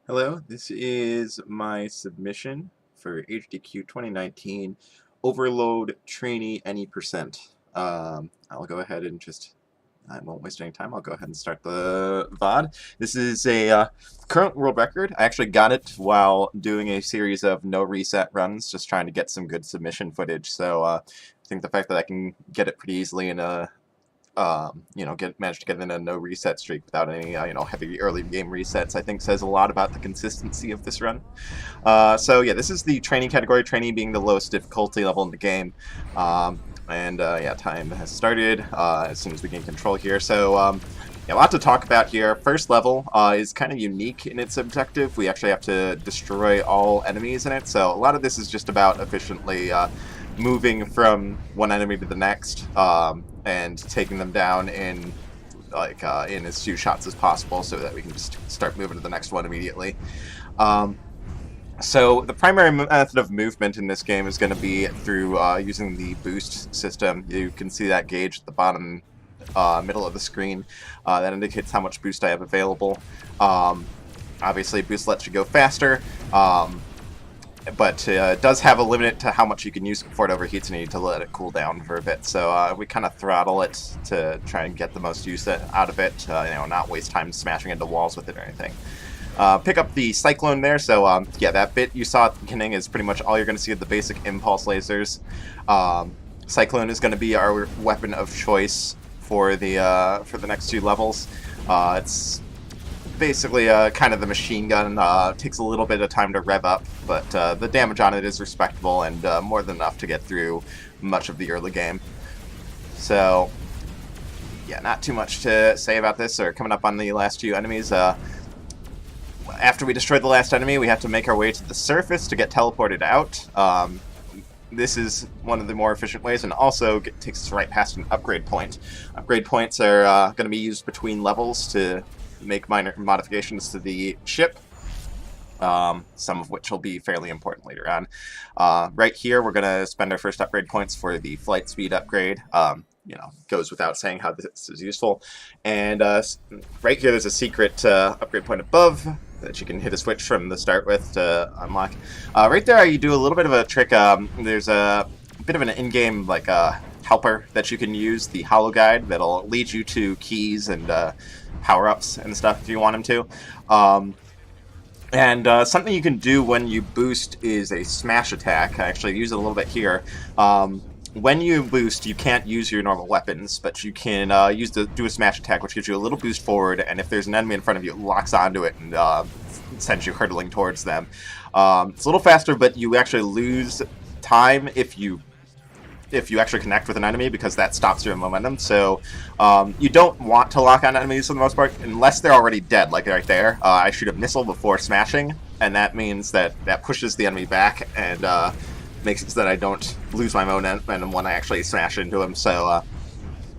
Hello, this is my submission for AGDQ 2019 Overload Trainee Any Percent. I'll go ahead and I won't waste any time. I'll go ahead and start the VOD. This is a current world record. I actually got it while doing a series of no reset runs, just trying to get some good submission footage. So I think the fact that I can get it pretty easily in a managed to get in a no reset streak without any, heavy early game resets, I think says a lot about the consistency of this run. So yeah, this is the trainee category, trainee being the lowest difficulty level in the game. Yeah, time has started as soon as we gain control here. So yeah, a lot to talk about here. First level is kind of unique in its objective. We actually have to destroy all enemies in it, so a lot of this is just about efficiently moving from one enemy to the next and taking them down in in as few shots as possible so that we can just start moving to the next one immediately. So the primary method of movement in this game is going to be through using the boost system. You can see that gauge at the bottom middle of the screen. That indicates how much boost I have available. Obviously, boost lets you go faster. But it does have a limit to how much you can use before it overheats, and you need to let it cool down for a bit. So we kind of throttle it to try and get the most use out of it, not waste time smashing into walls with it or anything. Pick up the Cyclone there, so yeah, that bit you saw at the beginning is pretty much all you're going to see of the basic impulse lasers. Cyclone is going to be our weapon of choice for the next two levels. It's basically kind of the machine gun. Takes a little bit of time to rev up, but the damage on it is respectable and more than enough to get through much of the early game. So yeah, not too much to say about this. Or coming up on the last few enemies. After we destroy the last enemy, we have to make our way to the surface to get teleported out. This is one of the more efficient ways, and also takes us right past an upgrade point. Upgrade points are going to be used between levels to make minor modifications to the ship, some of which will be fairly important later on. Right here, we're going to spend our first upgrade points for the flight speed upgrade. Goes without saying how this is useful. And right here, there's a secret upgrade point above that you can hit a switch from the start with to unlock. Right there, you do a little bit of a trick. There's a bit of an in-game helper that you can use, the Holo Guide, that'll lead you to keys and power-ups and stuff if you want them to. Something you can do when you boost is a smash attack. I actually use it a little bit here. When you boost, you can't use your normal weapons, but you can do a smash attack, which gives you a little boost forward, and if there's an enemy in front of you, it locks onto it and sends you hurtling towards them. It's a little faster, but you actually lose time if you actually connect with an enemy, because that stops your momentum. So you don't want to lock on enemies for the most part, unless they're already dead, like right there. I shoot a missile before smashing, and that means that pushes the enemy back and makes it so that I don't lose my momentum when I actually smash into him. So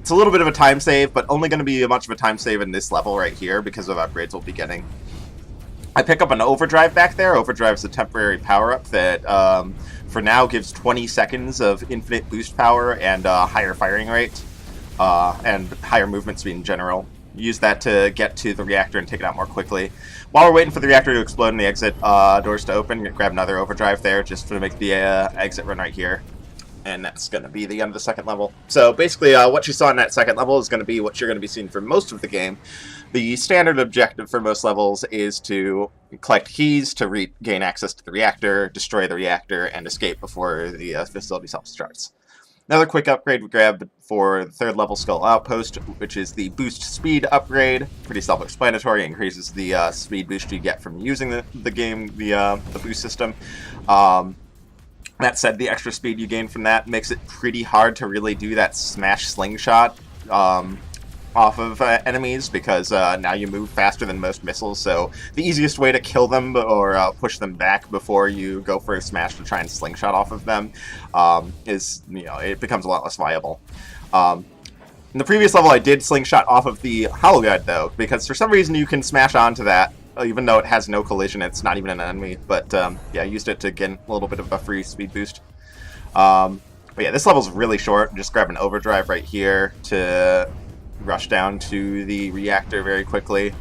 it's a little bit of a time save, but only going to be much of a time save in this level right here because of upgrades we'll be getting. I pick up an Overdrive back there. Overdrive is a temporary power-up that for now gives 20 seconds of infinite boost power and higher firing rate and higher movement speed in general. Use that to get to the reactor and take it out more quickly. While we're waiting for the reactor to explode and the exit doors to open, grab another Overdrive there just to make the exit run right here. And that's going to be the end of the second level. So basically what you saw in that second level is going to be what you're going to be seeing for most of the game. The standard objective for most levels is to collect keys to gain access to the reactor, destroy the reactor, and escape before the facility self-destructs. Another quick upgrade we grabbed for the third level SKOLL Outpost, which is the boost speed upgrade. Pretty self-explanatory. Increases the speed boost you get from using the boost system. That said, the extra speed you gain from that makes it pretty hard to really do that smash slingshot off of enemies, because now you move faster than most missiles, so the easiest way to kill them or push them back before you go for a smash to try and slingshot off of them is, it becomes a lot less viable. In the previous level, I did slingshot off of the Holo Guide, though, because for some reason you can smash onto that, even though it has no collision. It's not even an enemy, but yeah, I used it to get a little bit of a free speed boost. But yeah, this level's really short. Just grab an Overdrive right here to rush down to the reactor very quickly.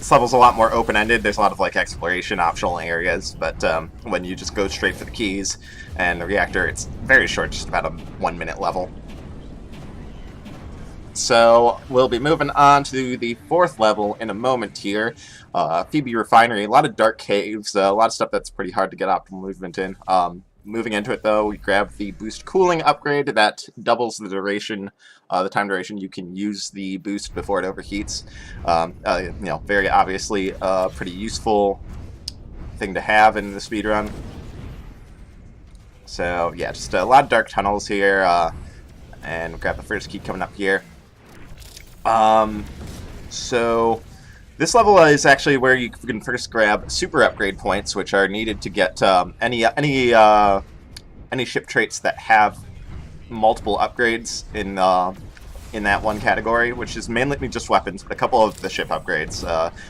This level's a lot more open-ended. There's a lot of like exploration optional areas, but when you just go straight for the keys and the reactor, it's very short, just about a 1-minute level. So we'll be moving on to the 4th level in a moment here. Phoebe Refinery, a lot of dark caves, a lot of stuff that's pretty hard to get optimal movement in. Moving into it, though, we grab the boost cooling upgrade that doubles the duration, the time duration you can use the boost before it overheats. You know, very obviously a pretty useful thing to have in the speedrun. So yeah, just a lot of dark tunnels here, and we'll grab the first key coming up here. So this level is actually where you can first grab super upgrade points, which are needed to get any ship traits that have multiple upgrades in that one category, which is mainly just weapons, but a couple of the ship upgrades,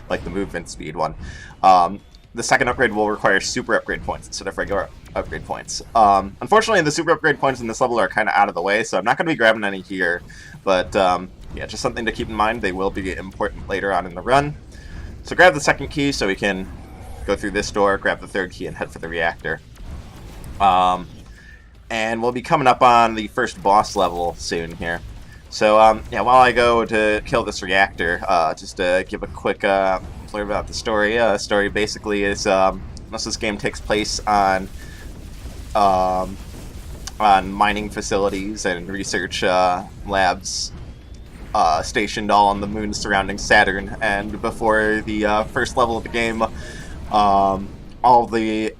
like the movement speed one. The second upgrade will require super upgrade points instead of regular upgrade points. Unfortunately, the super upgrade points in this level are kind of out of the way, so I'm not going to be grabbing any here, but yeah, just something to keep in mind. They will be important later on in the run. So grab the second key so we can go through this door, grab the third key, and head for the reactor. And we'll be coming up on the first boss level soon here. So yeah, while I go to kill this reactor, just to give a quick blurb about the story. Story basically is most of this game takes place on mining facilities and research labs stationed all on the moon surrounding Saturn. And before the first level of the game, all the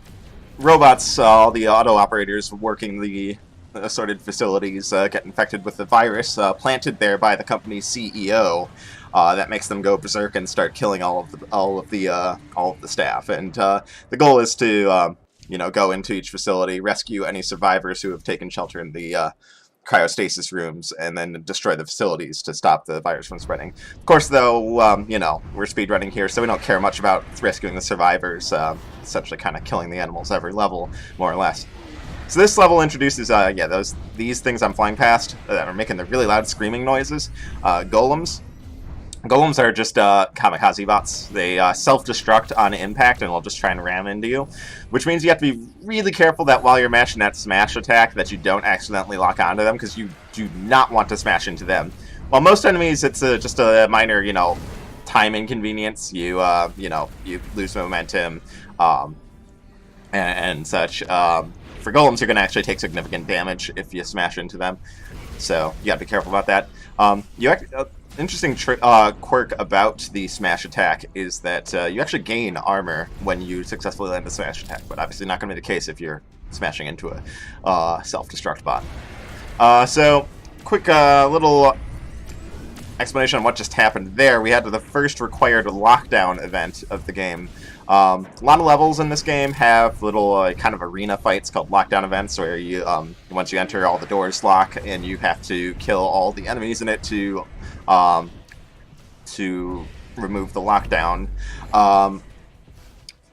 robots, all the auto operators working the assorted facilities get infected with the virus planted there by the company's CEO. That makes them go berserk and start killing all of the staff. And the goal is to you know, go into each facility, rescue any survivors who have taken shelter in the cryostasis rooms, and then destroy the facilities to stop the virus from spreading. Of course, though, you know, we're speedrunning here, so we don't care much about rescuing the survivors, essentially kind of killing the animals every level, more or less. So this level introduces, yeah, these things I'm flying past that are making the really loud screaming noises, golems. Golems are just kamikaze bots. They self-destruct on impact and will just try and ram into you, which means you have to be really careful that while you're mashing that smash attack that you don't accidentally lock onto them, because you do not want to smash into them. While most enemies, it's just a minor, you know, time inconvenience. You know, you lose momentum and such. For golems, you're going to actually take significant damage if you smash into them, so you got to be careful about that. Interesting quirk about the smash attack is that you actually gain armor when you successfully land the smash attack, but obviously not going to be the case if you're smashing into a self-destruct bot. So, quick little explanation on what just happened there. We had the first required lockdown event of the game. A lot of levels in this game have little kind of arena fights called lockdown events, where you once you enter, all the doors lock and you have to kill all the enemies in it to remove the lockdown.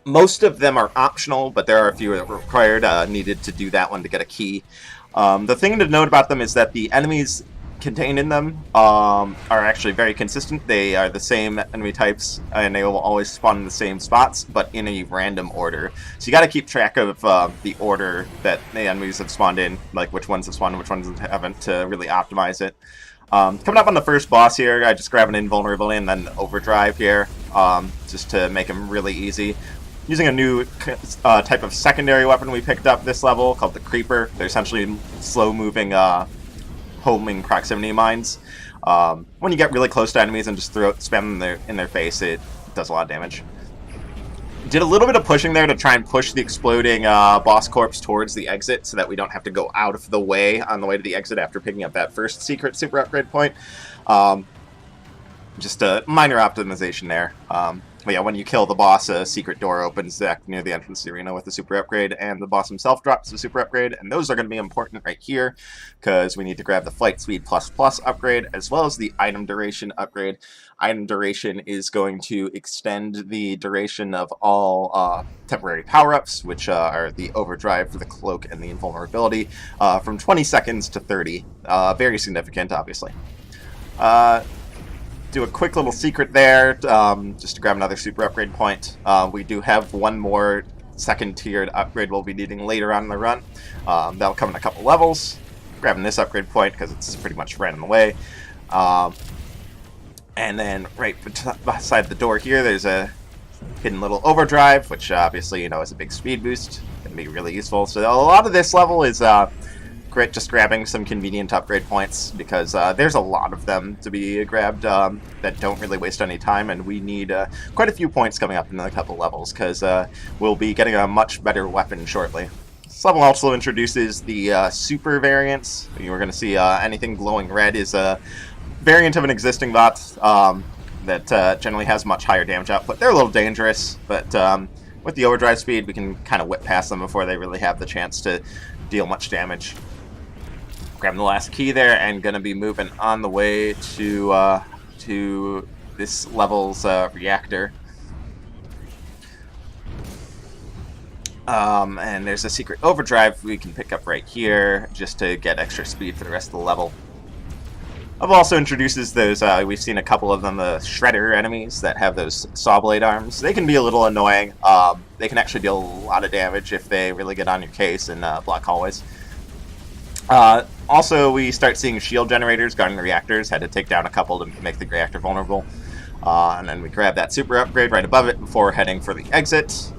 Most of them are optional, but there are a few that were required, needed to do that one to get a key. The thing to note about them is that the enemies contained in them are actually very consistent. They are the same enemy types, and they will always spawn in the same spots, but in a random order. So you got to keep track of the order that the enemies have spawned in, like which ones have spawned and which ones haven't, to really optimize it. Coming up on the first boss here, I just grab an invulnerability and then overdrive here, just to make him really easy. Using a new type of secondary weapon we picked up this level called the Creeper. They're essentially slow-moving homing proximity mines. When you get really close to enemies and just spam them in their face, it does a lot of damage. Did a little bit of pushing there to try and push the exploding boss corpse towards the exit so that we don't have to go out of the way on the way to the exit after picking up that first secret super upgrade point. Just a minor optimization there. But yeah, when you kill the boss, a secret door opens back near the entrance to the arena with the super upgrade, and the boss himself drops the super upgrade, and those are going to be important right here, because we need to grab the flight speed ++ upgrade, as well as the item duration upgrade. Item duration is going to extend the duration of all temporary power-ups, which are the overdrive for the cloak and the invulnerability, from 20 seconds to 30. Very significant, obviously. do a quick little secret there, just to grab another super upgrade point. We do have one more second tiered upgrade we'll be needing later on in the run. That'll come in a couple levels. Grabbing this upgrade point because it's pretty much right in the way. And then right beside the door here, there's a hidden little overdrive, which obviously, is a big speed boost. Going to be really useful. So a lot of this level is just grabbing some convenient upgrade points, because there's a lot of them to be grabbed that don't really waste any time, and we need quite a few points coming up in a couple levels, because we'll be getting a much better weapon shortly. This level also introduces the super variants. You're going to see anything glowing red is a variant of an existing bot that generally has much higher damage output. They're a little dangerous, but with the overdrive speed, we can kind of whip past them before they really have the chance to deal much damage. Grabbing the last key there, and going to be moving on the way to this level's reactor. And there's a secret overdrive we can pick up right here, just to get extra speed for the rest of the level. I've also introduces those, we've seen a couple of them, the Shredder enemies that have those saw blade arms. They can be a little annoying. They can actually deal a lot of damage if they really get on your case and block hallways. Also, we start seeing shield generators guarding the reactors. Had to take down a couple to make the reactor vulnerable. And then we grab that super upgrade right above it before heading for the exit.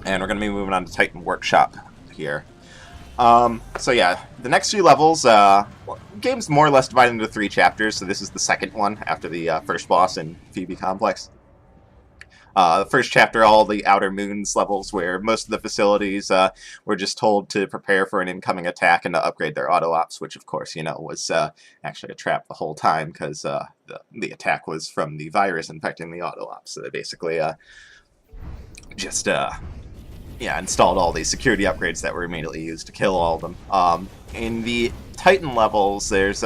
And we're going to be moving on to Titan Workshop here. So yeah, the next few levels, game's more or less divided into 3 chapters, so this is the second one after the first boss in Phoebe Complex. The first chapter, all the Outer Moons levels, where most of the facilities were just told to prepare for an incoming attack and to upgrade their auto-ops, which of course, was actually a trap the whole time, because the attack was from the virus infecting the auto-ops. So they basically just installed all these security upgrades that were immediately used to kill all of them. In the Titan levels, there's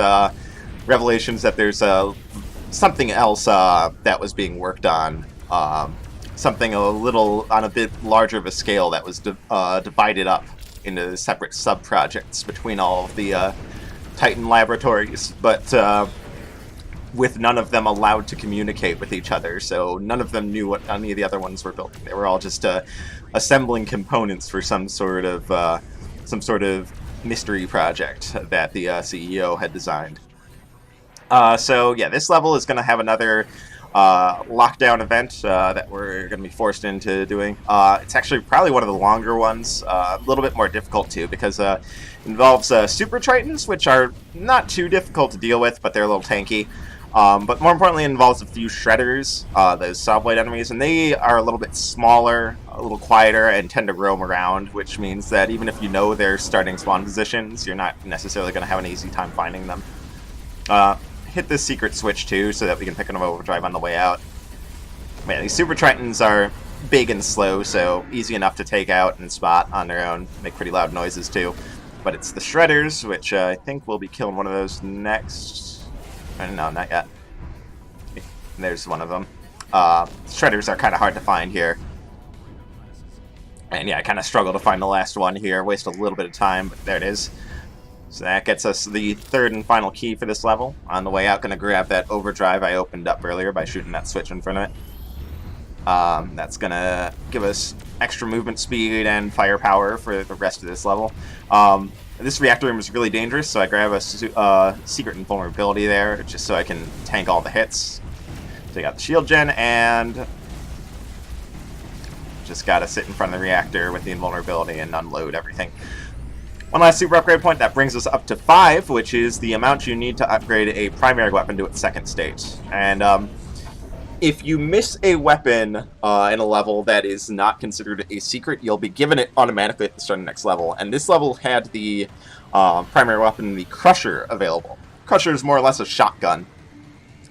revelations that there's something else that was being worked on, something on a bit larger of a scale that was divided up into separate sub-projects between all of the Titan laboratories, but with none of them allowed to communicate with each other, so none of them knew what any of the other ones were building. They were all just assembling components for some sort of mystery project that the CEO had designed. So yeah, this level is going to have another lockdown event that we're going to be forced into doing. It's actually probably one of the longer ones, a little bit more difficult too, because it involves super tritons, which are not too difficult to deal with, but they're a little tanky. But more importantly, it involves a few shredders, those saw blade enemies, and they are a little bit smaller, a little quieter, and tend to roam around, which means that even if you know their starting spawn positions, you're not necessarily going to have an easy time finding them. Hit this secret switch too, so that we can pick an overdrive on the way out. Man, these super tritons are big and slow, so easy enough to take out and spot on their own. Make pretty loud noises too. But it's the shredders, which I think we'll be killing one of those next. No, not yet. There's one of them. Shredders are kind of hard to find here. And yeah, I kind of struggle to find the last one here. Waste a little bit of time, but there it is. So that gets us the third and final key for this level. On the way out, going to grab that overdrive I opened up earlier by shooting that switch in front of it. That's going to give us extra movement speed and firepower for the rest of this level. This reactor room is really dangerous, so I grab a secret invulnerability there, just so I can tank all the hits. Take out the shield gen, and just gotta sit in front of the reactor with the invulnerability and unload everything. One last super upgrade point, that brings us up to 5, which is the amount you need to upgrade a primary weapon to its second state. And if you miss a weapon in a level that is not considered a secret, you'll be given it automatically at the start of the next level. And this level had the primary weapon, the Crusher, available. Crusher is more or less a shotgun.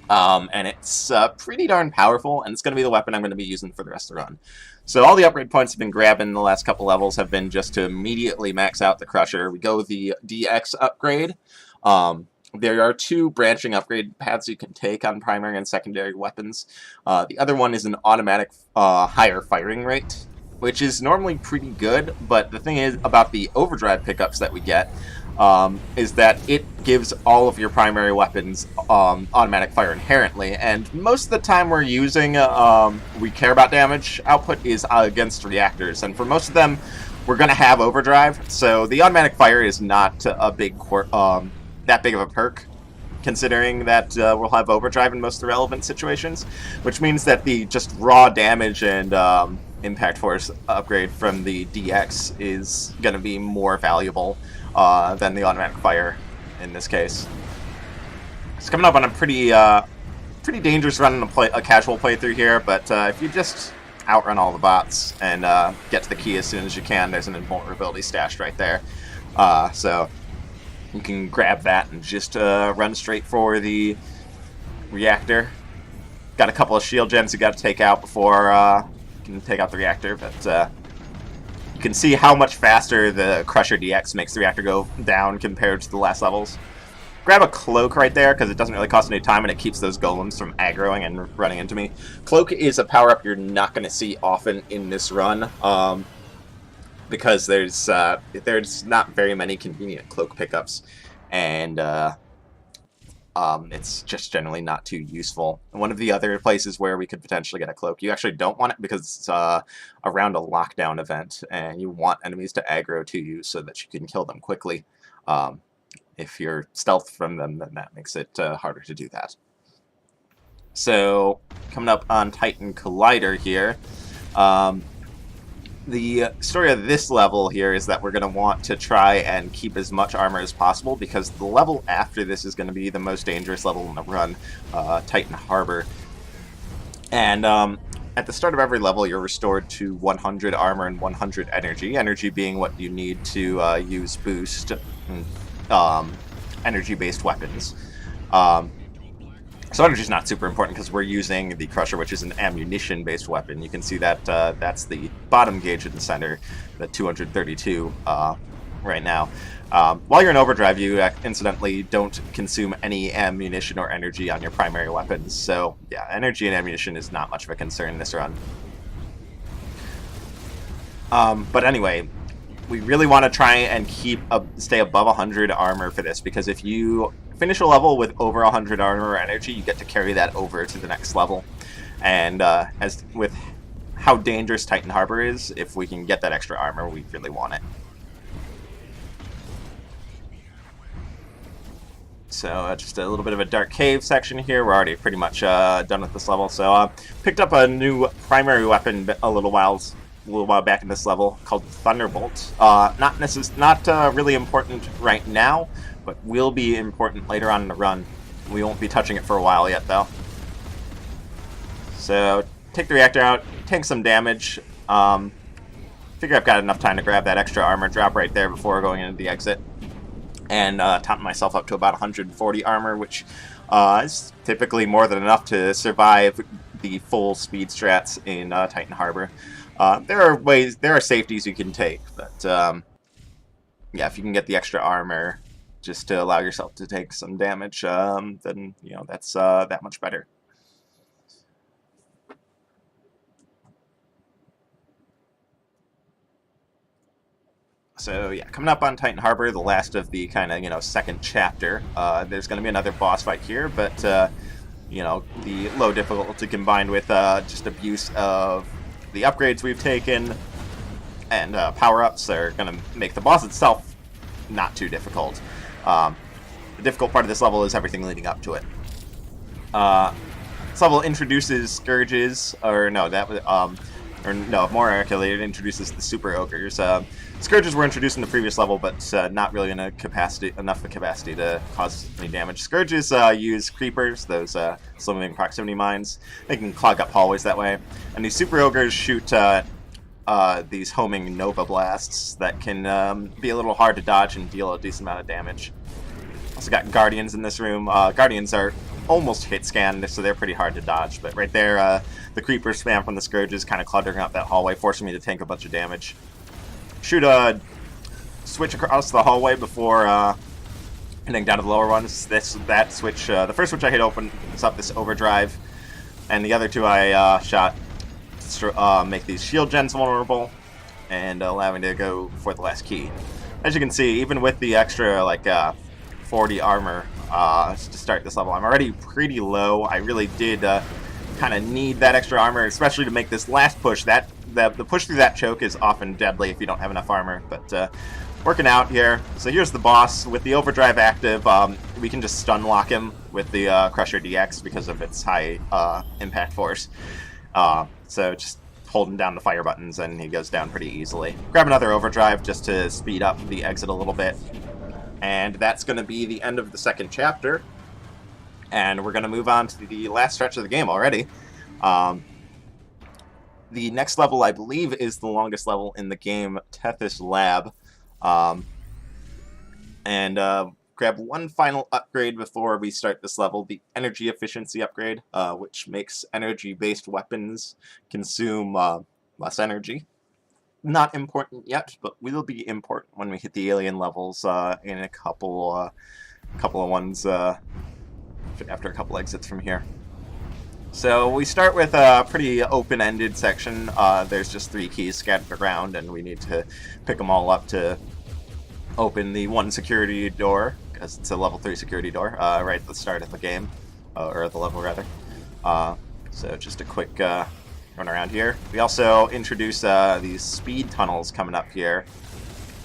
And it's pretty darn powerful, and it's going to be the weapon I'm going to be using for the rest of the run. So all the upgrade points I've been grabbing in the last couple levels have been just to immediately max out the Crusher. We go with the DX upgrade. There are 2 branching upgrade paths you can take on primary and secondary weapons. The other one is an automatic higher firing rate, which is normally pretty good, but the thing is about the overdrive pickups that we get, is that it gives all of your primary weapons automatic fire inherently, and most of the time we're using we care about damage output is against reactors, and for most of them we're going to have overdrive, so the automatic fire is not a big that big of a perk, considering that we'll have overdrive in most of the relevant situations, which means that the just raw damage and impact force upgrade from the DX is going to be more valuable than the automatic fire in this case. It's coming up on a pretty dangerous run in a casual playthrough here, but if you just outrun all the bots and get to the key as soon as you can, there's an invulnerability stashed right there. So you can grab that and just run straight for the reactor. Got a couple of shield gens you got to take out before you can take out the reactor, but you can see how much faster the Crusher DX makes the reactor go down compared to the last levels. Grab a cloak right there, because it doesn't really cost any time and it keeps those golems from aggroing and running into me. Cloak is a power-up you're not going to see often in this run, because there's not very many convenient cloak pickups, and it's just generally not too useful. One of the other places where we could potentially get a cloak, you actually don't want it because it's around a lockdown event, and you want enemies to aggro to you so that you can kill them quickly. If you're stealth from them, then that makes it harder to do that. So, coming up on Titan Collider here, the story of this level here is that we're going to want to try and keep as much armor as possible, because the level after this is going to be the most dangerous level in the run, Titan Harbor. And at the start of every level, you're restored to 100 armor and 100 energy. Energy being what you need to use boost energy-based weapons. So energy is not super important because we're using the Crusher, which is an ammunition-based weapon. You can see that that's the bottom gauge in the center, the 232 right now. While you're in overdrive, you incidentally don't consume any ammunition or energy on your primary weapons. So yeah, energy and ammunition is not much of a concern in this run. But anyway, we really want to try and stay above 100 armor for this, because if you finish a level with over 100 armor or energy, you get to carry that over to the next level. And as with how dangerous Titan Harbor is, if we can get that extra armor, we really want it. So just a little bit of a dark cave section here. We're already pretty much done with this level. So picked up a new primary weapon a little while back in this level called Thunderbolt. Not really important right now, but will be important later on in the run. We won't be touching it for a while yet, though. So take the reactor out, tank some damage. Figure I've got enough time to grab that extra armor drop right there before going into the exit, and top myself up to about 140 armor, which is typically more than enough to survive the full speed strats in Titan Harbor. There are safeties you can take, but yeah, if you can get the extra armor just to allow yourself to take some damage, then that's that much better. So yeah, coming up on Titan Harbor, the last of the kind of second chapter. There's going to be another boss fight here, but the low difficulty combined with just abuse of the upgrades we've taken and power-ups are going to make the boss itself not too difficult. The difficult part of this level is everything leading up to it. This level introduces scourges, or no, more accurately, it introduces the super ogres. Scourges were introduced in the previous level, but not really enough capacity to cause any damage. Scourges use creepers, those slow-moving proximity mines. They can clog up hallways that way. And these super ogres shoot these homing Nova Blasts that can be a little hard to dodge and deal a decent amount of damage. Also got Guardians in this room. Guardians are almost hit scanned, so they're pretty hard to dodge. But right there, the creeper spam from the Scourges kind of cluttering up that hallway, forcing me to tank a bunch of damage. Shoot a switch across the hallway before heading down to the lower ones. That switch, the first switch I hit opens up this overdrive, and the other two I shot to make these shield gens vulnerable and allow me to go for the last key. as you can see, even with the extra like 40 armor to start this level, I'm already pretty low. I really did kind of need that extra armor, especially to make this last push. The push through that choke is often deadly if you don't have enough armor, but working out here. So here's the boss. With the overdrive active, we can just stun lock him with the Crusher DX because of its high impact force. So just holding down the fire buttons and he goes down pretty easily. Grab another overdrive just to speed up the exit a little bit. And that's going to be the end of the second chapter. And we're going to move on to the last stretch of the game already. The next level, I believe, is the longest level in the game, Tethys Lab. Grab one final upgrade before we start this level, the energy efficiency upgrade, which makes energy-based weapons consume less energy. Not important yet, but will be important when we hit the alien levels in a couple of ones after a couple exits from here. So we start with a pretty open-ended section. There's just 3 keys scattered around, and we need to pick them all up to open the one security door, because it's a level 3 security door, right at the start of the game, or the level rather. So just a quick run around here. We also introduce these speed tunnels coming up here.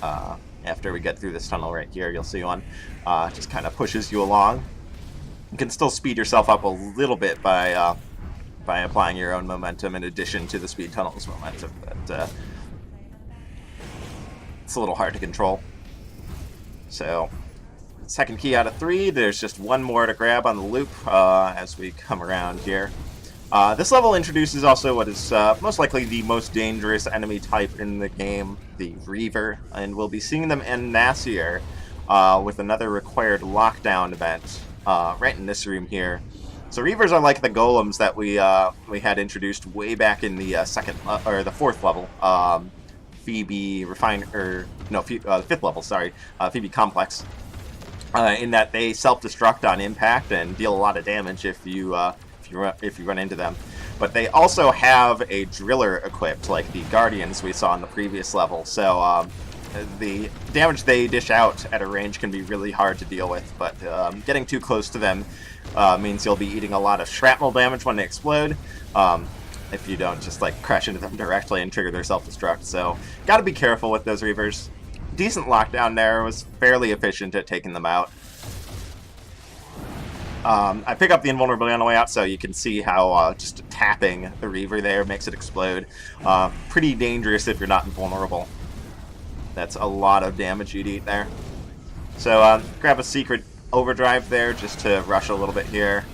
After we get through this tunnel right here, you'll see one. Just kind of pushes you along. You can still speed yourself up a little bit by applying your own momentum in addition to the speed tunnel's momentum, but it's a little hard to control. So, second key out of 3, there's just one more to grab on the loop as we come around here. This level introduces also what is most likely the most dangerous enemy type in the game, the Reaver, and we'll be seeing them en masse here with another required lockdown event right in this room here. So Reavers are like the golems that we had introduced way back in the the 4th level, Phoebe the 5th level, sorry, Phoebe Complex. In that they self-destruct on impact and deal a lot of damage if you run into them. But they also have a driller equipped, like the Guardians we saw in the previous level. So the damage they dish out at a range can be really hard to deal with, but getting too close to them means you'll be eating a lot of shrapnel damage when they explode, if you don't just like crash into them directly and trigger their self-destruct. So gotta be careful with those Reavers. Decent lockdown there, was fairly efficient at taking them out. I pick up the invulnerability on the way out, so you can see how just tapping the Reaver there makes it explode. Pretty dangerous if you're not invulnerable. That's a lot of damage you'd eat there. So grab a secret overdrive there just to rush a little bit here.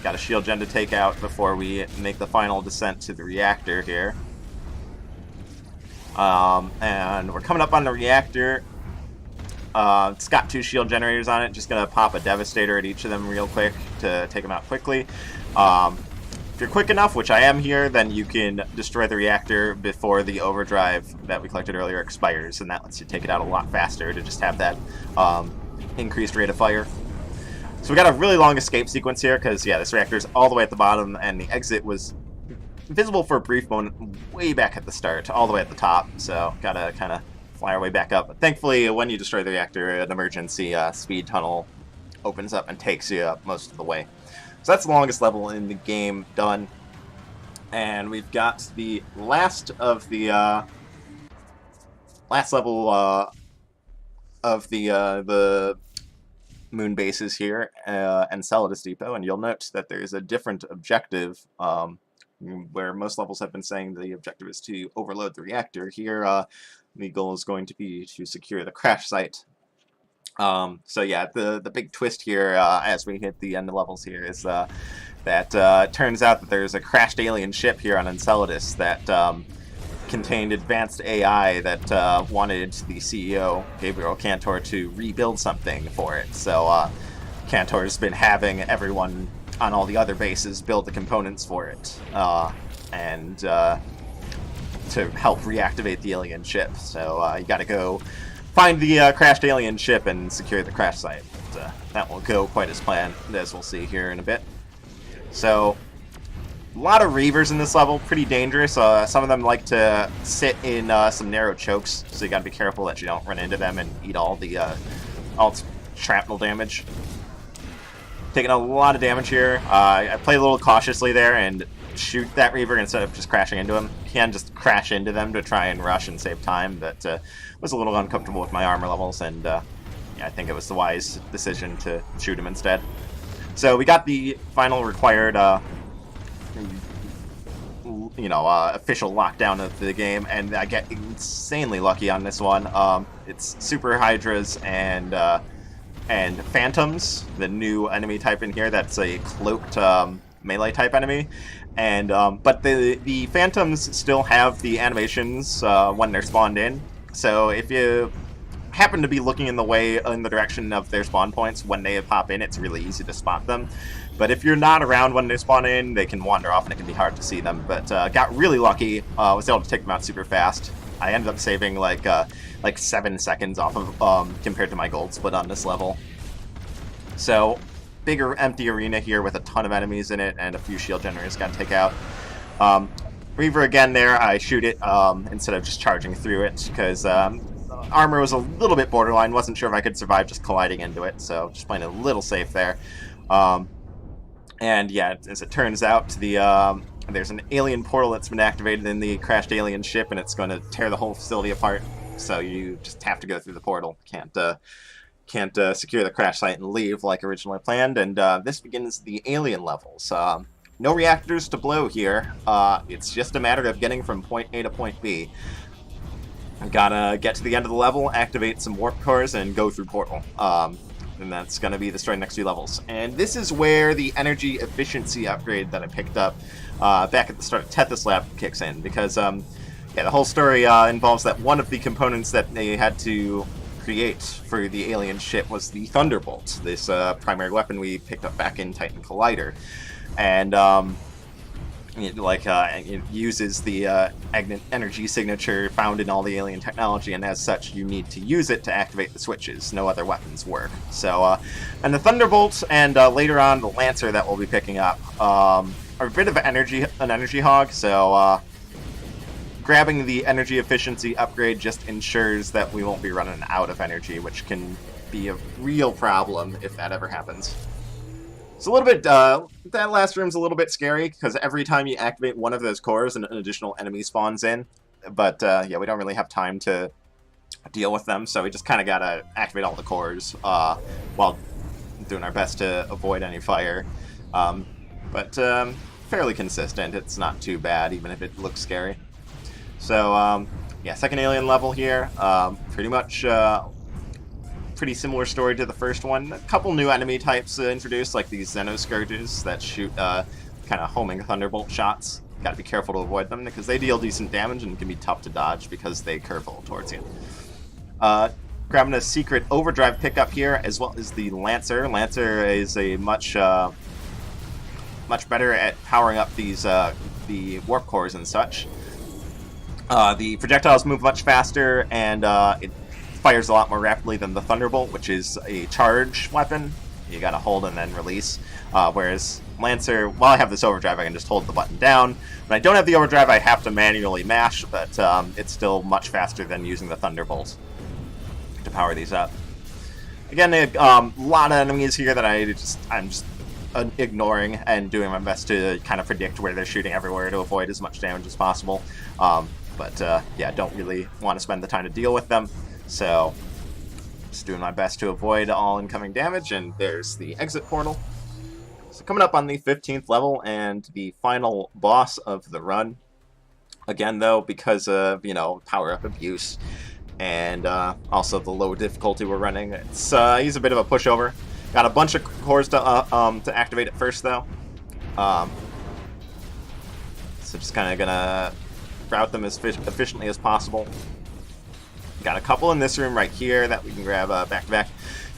Got a shield gen to take out before we make the final descent to the reactor here. And we're coming up on the reactor. It's got 2 shield generators on it. Just gonna pop a Devastator at each of them real quick to take them out quickly. If you're quick enough, which I am here, then you can destroy the reactor before the overdrive that we collected earlier expires, and that lets you take it out a lot faster to just have that increased rate of fire. So we got a really long escape sequence here, because yeah, this reactor's all the way at the bottom, and the exit was visible for a brief moment way back at the start, all the way at the top, so gotta kind of fly our way back up. But thankfully, when you destroy the reactor, an emergency speed tunnel opens up and takes you up most of the way. So that's the longest level in the game done. And we've got the last of the last level of the moon bases here, Enceladus Depot, and you'll note that there's a different objective where most levels have been saying the objective is to overload the reactor. Here, the goal is going to be to secure the crash site. So yeah, the big twist here as we hit the end of levels here is that it turns out that there's a crashed alien ship here on Enceladus that contained advanced AI that wanted the CEO, Gabriel Cantor, to rebuild something for it. So Cantor's been having everyone on all the other bases build the components for it, and to help reactivate the alien ship. So you gotta go find the crashed alien ship and secure the crash site. But, that won't go quite as planned, as we'll see here in a bit. So A lot of Reavers in this level, pretty dangerous. Some of them like to sit in some narrow chokes, so you gotta be careful that you don't run into them and eat all its shrapnel damage. Taking a lot of damage here. I play a little cautiously there and shoot that Reaver instead of just crashing into him. You can just crash into them to try and rush and save time, but was a little uncomfortable with my armor levels, and yeah, I think it was the wise decision to shoot him instead. So we got the final required, official lockdown of the game, and I get insanely lucky on this one. It's Super Hydras and Phantoms, the new enemy type in here. That's a cloaked melee type enemy, and but the Phantoms still have the animations when they're spawned in. So if you happen to be looking in the direction of their spawn points when they pop in, it's really easy to spot them. But if you're not around when they spawn in, they can wander off and it can be hard to see them. But got really lucky. Was able to take them out super fast. I ended up saving like 7 seconds off of compared to my gold split on this level. So bigger empty arena here with a ton of enemies in it and a few shield generators got to take out. Reaver again there. I shoot it instead of just charging through it because armor was a little bit borderline. Wasn't sure if I could survive just colliding into it, so just playing a little safe there. And yeah, as it turns out, there's an alien portal that's been activated in the crashed alien ship, and it's going to tear the whole facility apart. So you just have to go through the portal. Can't secure the crash site and leave like originally planned. And this begins the alien levels. No reactors to blow here. It's just a matter of getting from point A to point B. Gotta get to the end of the level, activate some warp cores, and go through portal. And that's going to be the story next few levels. And this is where the energy efficiency upgrade that I picked up back at the start of Tethys Lab kicks in. Because, yeah, the whole story involves that one of the components that they had to create for the alien ship was the Thunderbolt, this primary weapon we picked up back in Titan Collider. And it uses the energy signature found in all the alien technology, and as such, you need to use it to activate the switches. No other weapons work. So, and the Thunderbolt and later on the Lancer that we'll be picking up are a bit of an energy hog. So, grabbing the energy efficiency upgrade just ensures that we won't be running out of energy, which can be a real problem if that ever happens. It's a little bit, that last room's a little bit scary, because every time you activate one of those cores, an additional enemy spawns in. But, yeah, we don't really have time to deal with them, so we just kind of gotta activate all the cores, while doing our best to avoid any fire. But, fairly consistent. It's not too bad, even if it looks scary. So, yeah, second alien level here. Pretty much, pretty similar story to the first one. A couple new enemy types introduced, like these Xenoscourges that shoot kind of homing thunderbolt shots. Gotta be careful to avoid them because they deal decent damage and can be tough to dodge because they curve towards you. Grabbing a secret overdrive pickup here, as well as the Lancer. Lancer is a much better at powering up these the warp cores and such. The projectiles move much faster, and it fires a lot more rapidly than the Thunderbolt, which is a charge weapon. You gotta hold and then release. Whereas Lancer, while I have this overdrive, I can just hold the button down. When I don't have the overdrive, I have to manually mash, but it's still much faster than using the Thunderbolt to power these up. Again, a lot of enemies here that I'm just ignoring and doing my best to kind of predict where they're shooting everywhere to avoid as much damage as possible. But yeah, don't really want to spend the time to deal with them. So, just doing my best to avoid all incoming damage, and there's the exit portal. So coming up on the 15th level, and the final boss of the run. Again, though, because of, power-up abuse, and also the low difficulty we're running, he's a bit of a pushover. Got a bunch of cores to activate at first, though. So just kind of gonna route them as efficiently as possible. Got a couple in this room right here that we can grab back to back.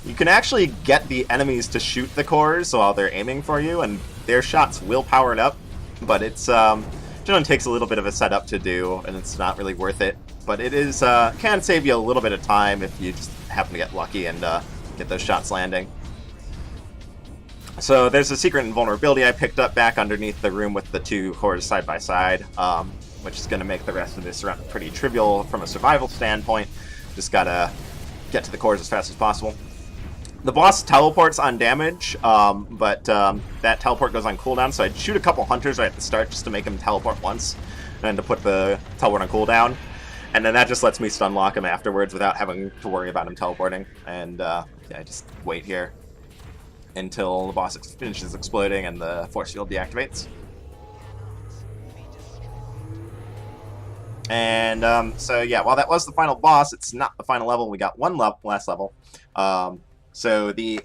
You can actually get the enemies to shoot the cores while they're aiming for you, and their shots will power it up, but it's generally takes a little bit of a setup to do, and it's not really worth it. But it is can save you a little bit of time if you just happen to get lucky and get those shots landing. So there's a secret invulnerability I picked up back underneath the room with the two cores side by side, which is going to make the rest of this run pretty trivial from a survival standpoint. Just gotta get to the cores as fast as possible. The boss teleports on damage, but that teleport goes on cooldown, so I'd shoot a couple hunters right at the start just to make him teleport once, and then to put the teleport on cooldown. And then that just lets me stun lock him afterwards without having to worry about him teleporting. And yeah, I just wait here until the boss finishes exploding and the force field deactivates. And so yeah, while that was the final boss, it's not the final level. We got one last level. So the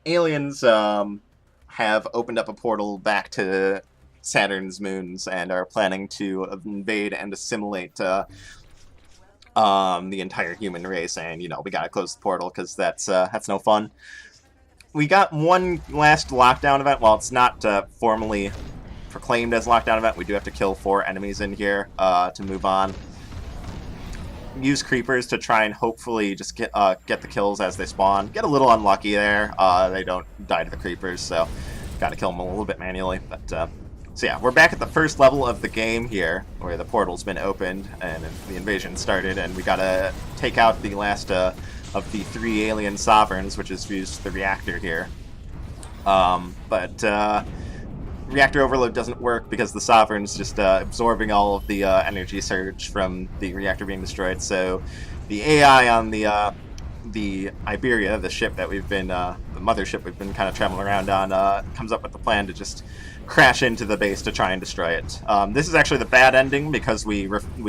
aliens have opened up a portal back to Saturn's moons and are planning to invade and assimilate the entire human race. And you know, we gotta close the portal because that's no fun. We got one last lockdown event. While it's not formally proclaimed as a lockdown event, we do have to kill 4 enemies in here to move on. Use creepers to try and hopefully just get the kills as they spawn. Get a little unlucky there. They don't die to the creepers, so got to kill them a little bit manually. But so yeah, we're back at the first level of the game here, where the portal's been opened and the invasion started, and we got to take out the last of the 3 alien sovereigns, which is fused to the reactor here. But reactor overload doesn't work because the sovereign's just absorbing all of the energy surge from the reactor being destroyed. So the AI on the Iberia, the ship that we've been, the mothership we've been kind of traveling around on, comes up with the plan to just crash into the base to try and destroy it. This is actually the bad ending because we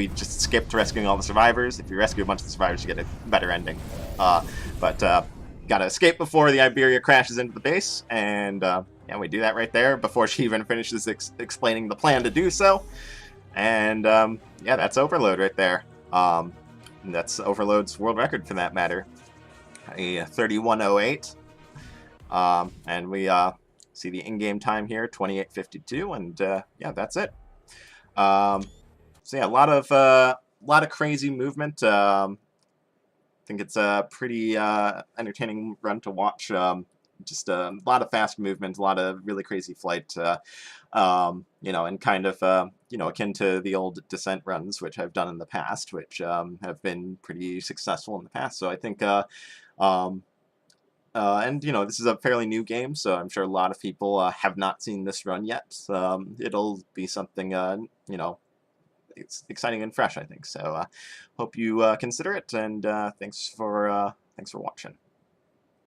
just skipped rescuing all the survivors. If you rescue a bunch of the survivors, you get a better ending. But gotta escape before the Iberia crashes into the base, and yeah, we do that right there before she even finishes explaining the plan to do so. And yeah, that's Overload right there. That's Overload's world record for that matter, a 31:08. And we see the in-game time here, 28:52, and yeah, that's it. So yeah, a lot of crazy movement. I think it's a pretty entertaining run to watch. Just a lot of fast movement, a lot of really crazy flight, you know, and kind of, you know, akin to the old Descent runs, which I've done in the past, which have been pretty successful in the past. So I think, and, you know, this is a fairly new game, so I'm sure a lot of people have not seen this run yet. It'll be something, you know, it's exciting and fresh, I think. So hope you consider it, and thanks for watching.